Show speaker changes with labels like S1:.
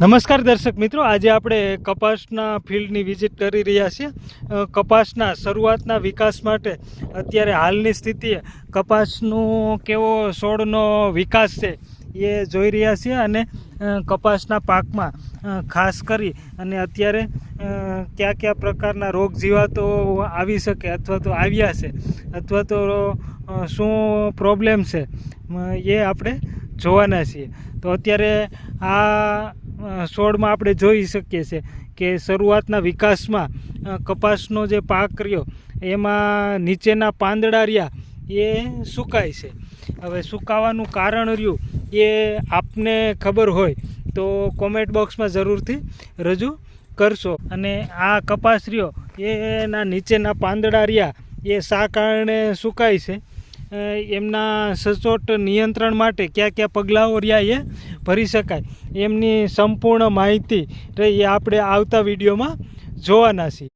S1: નમસ્કાર દર્શક મિત્રો, આજે આપણે કપાસના ફિલ્ડની વિઝિટ કરી રહ્યા છીએ. કપાસના શરૂઆતના વિકાસ માટે અત્યારે હાલની સ્થિતિએ કપાસનો કેવો છોડનો વિકાસ છે એ જોઈ રહ્યા છીએ અને કપાસના પાકમાં ખાસ કરી અને અત્યારે કયા કયા પ્રકારના રોગ જીવાતો આવી શકે અથવા તો આવ્યા છે અથવા તો શું પ્રોબ્લેમ છે એ આપણે જોવાના છીએ. તો અત્યારે આ છોડમાં આપણે જોઈ શકીએ છીએ કે શરૂઆતના વિકાસમાં કપાસનો જે પાક રહ્યો એમાં નીચેના પાંદડા રહ્યા એ સુકાય છે. હવે સુકાવાનું કારણ રહ્યું એ આપને ખબર હોય તો કોમેન્ટ બોક્સમાં જરૂરથી રજૂ કરશો. અને આ કપાસ રહ્યો એના નીચેના પાંદડા રહ્યા એ શા કારણે સુકાય છે, એમના સચોટ નિયંત્રણ માટે કયા કયા પગલાંઓ રહ્યા એ ભરી શકાય એમની સંપૂર્ણ માહિતી એ આપણે આવતા વિડીયોમાં જોવાના છીએ.